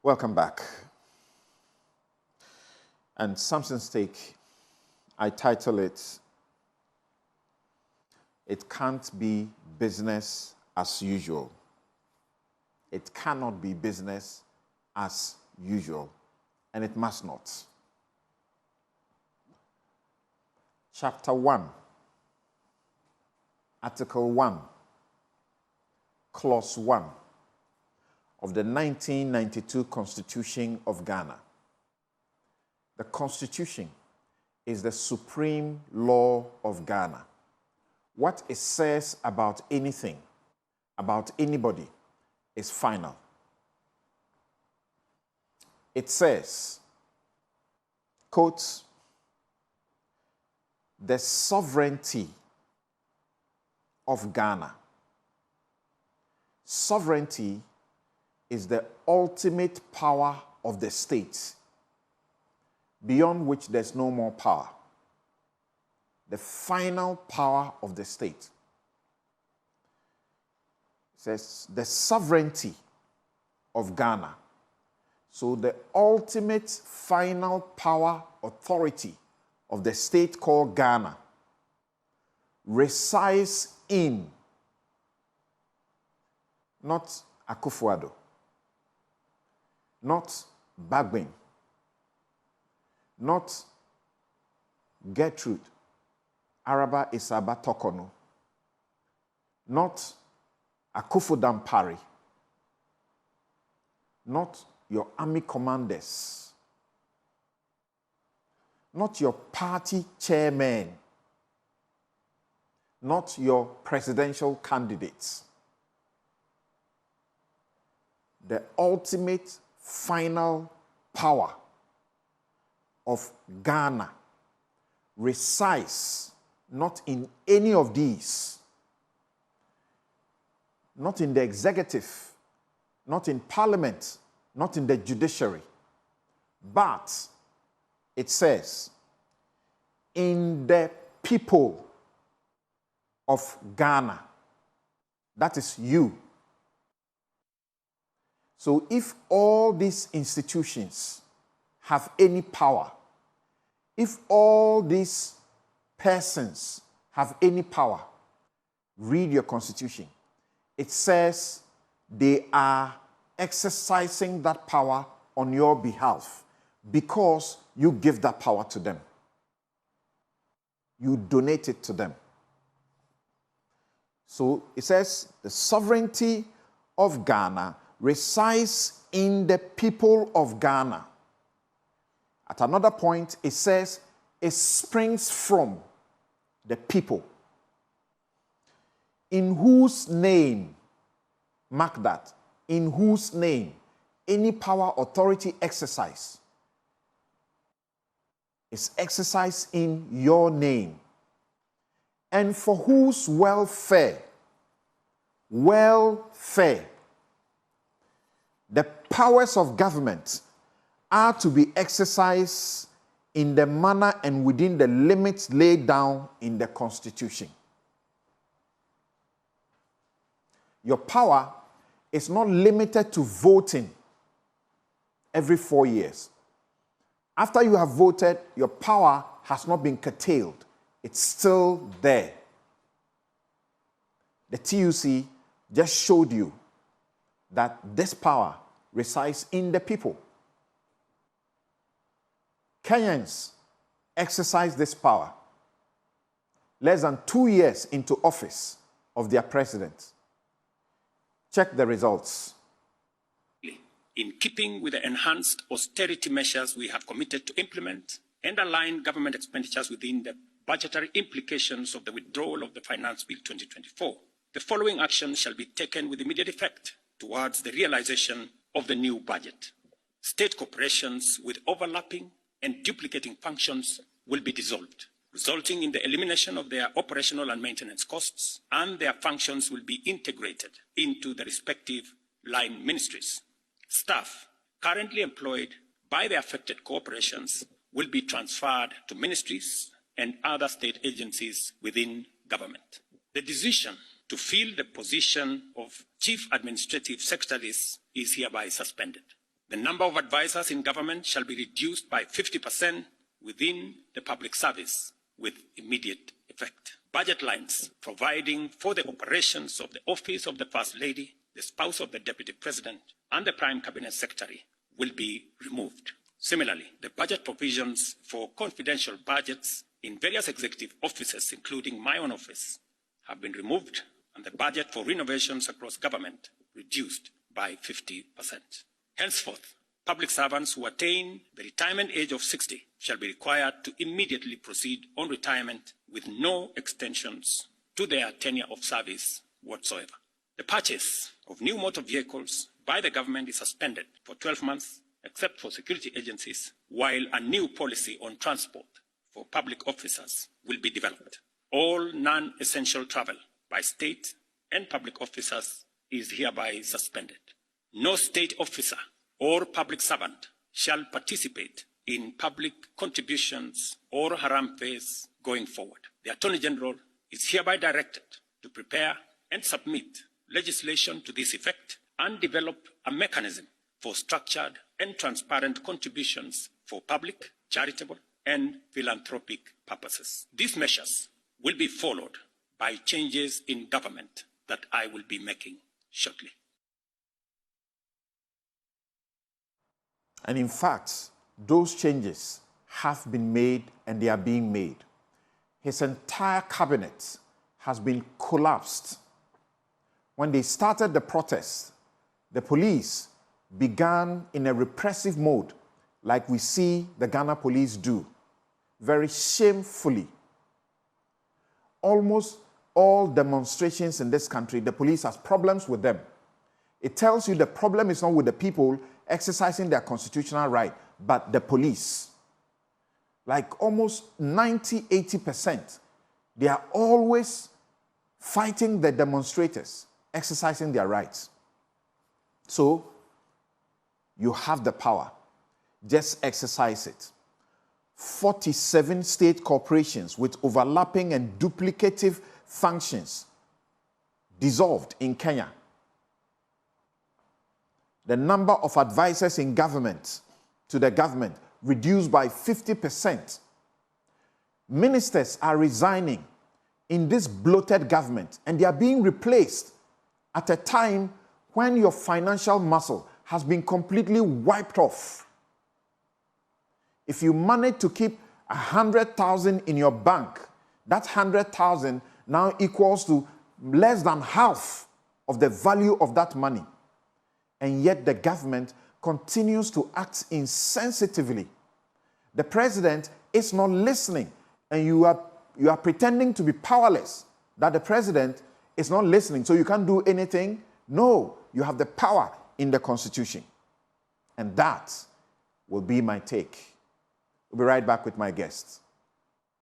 Welcome back. And Samsons Take, I title it, "It Can't Be Business as Usual." It cannot be business as usual, and it must not. Chapter 1, Article 1, Clause 1 of the 1992 Constitution of Ghana. The Constitution is the supreme law of Ghana. What it says about anything, about anybody, is final. It says, quote, "The sovereignty of Ghana." Sovereignty is the ultimate power of the state, beyond which there's no more power. The final power of the state. It says the sovereignty of Ghana. So the ultimate final power, authority of the state called Ghana resides in not Akufo-Addo, not Bagbin, not Gertrude Araba Isaba Tokono, not Akufo-Dampare, not your army commanders, not your party chairman, not your presidential candidates. The ultimate final power of Ghana resides not in any of these, not in the executive, not in parliament, not in the judiciary, but it says in the people of Ghana. That is you. So if all these institutions have any power, if all these persons have any power, read your constitution. It says they are exercising that power on your behalf because you give that power to them. You donate it to them. So it says the sovereignty of Ghana resides in the people of Ghana. At another point, it says it springs from the people, in whose name, mark that, in whose name any power, authority exercise is exercised in your name, and for whose welfare the powers of government are to be exercised in the manner and within the limits laid down in the Constitution. Your power is not limited to voting every 4 years. After you have voted, your power has not been curtailed. It's still there. The TUC just showed you that this power resides in the people. Kenyans exercise this power less than 2 years into office of their president. Check the results. In keeping with the enhanced austerity measures we have committed to implement and align government expenditures within the budgetary implications of the withdrawal of the Finance Bill 2024, the following actions shall be taken with immediate effect towards the realization of the new budget. State corporations with overlapping and duplicating functions will be dissolved, resulting in the elimination of their operational and maintenance costs, and their functions will be integrated into the respective line ministries. Staff currently employed by the affected corporations will be transferred to ministries and other state agencies within government. The decision to fill the position of Chief Administrative Secretaries is hereby suspended. The number of advisors in government shall be reduced by 50% within the public service with immediate effect. Budget lines providing for the operations of the office of the First Lady, the spouse of the Deputy President, and the Prime Cabinet Secretary will be removed. Similarly, the budget provisions for confidential budgets in various executive offices, including my own office, have been removed, and the budget for renovations across government reduced by 50%. Henceforth, public servants who attain the retirement age of 60 shall be required to immediately proceed on retirement with no extensions to their tenure of service whatsoever. The purchase of new motor vehicles by the government is suspended for 12 months, except for security agencies, while a new policy on transport for public officers will be developed. All non-essential travel by state and public officers is hereby suspended. No state officer or public servant shall participate in public contributions or haram phase going forward. The Attorney General is hereby directed to prepare and submit legislation to this effect and develop a mechanism for structured and transparent contributions for public, charitable, and philanthropic purposes. These measures will be followed by changes in government that I will be making shortly. And in fact, those changes have been made and they are being made. His entire cabinet has been collapsed. When they started the protest, the police began in a repressive mode, like we see the Ghana police do, very shamefully. Almost all demonstrations in this country, the police has problems with them. It tells you the problem is not with the people exercising their constitutional right, but the police. Like almost 90–80%, they are always fighting the demonstrators, exercising their rights. So, you have the power. Just exercise it. 47 state corporations with overlapping and duplicative functions dissolved in Kenya. The number of advisors in government to the government reduced by 50%. Ministers are resigning in this bloated government, and they are being replaced at a time when your financial muscle has been completely wiped off. If you manage to keep 100,000 in your bank, that 100,000 now equals to less than half of the value of that money. And yet the government continues to act insensitively. The president is not listening, and you are pretending to be powerless, that the president is not listening, so you can't do anything. No, you have the power in the Constitution. And that will be my take. We'll be right back with my guests.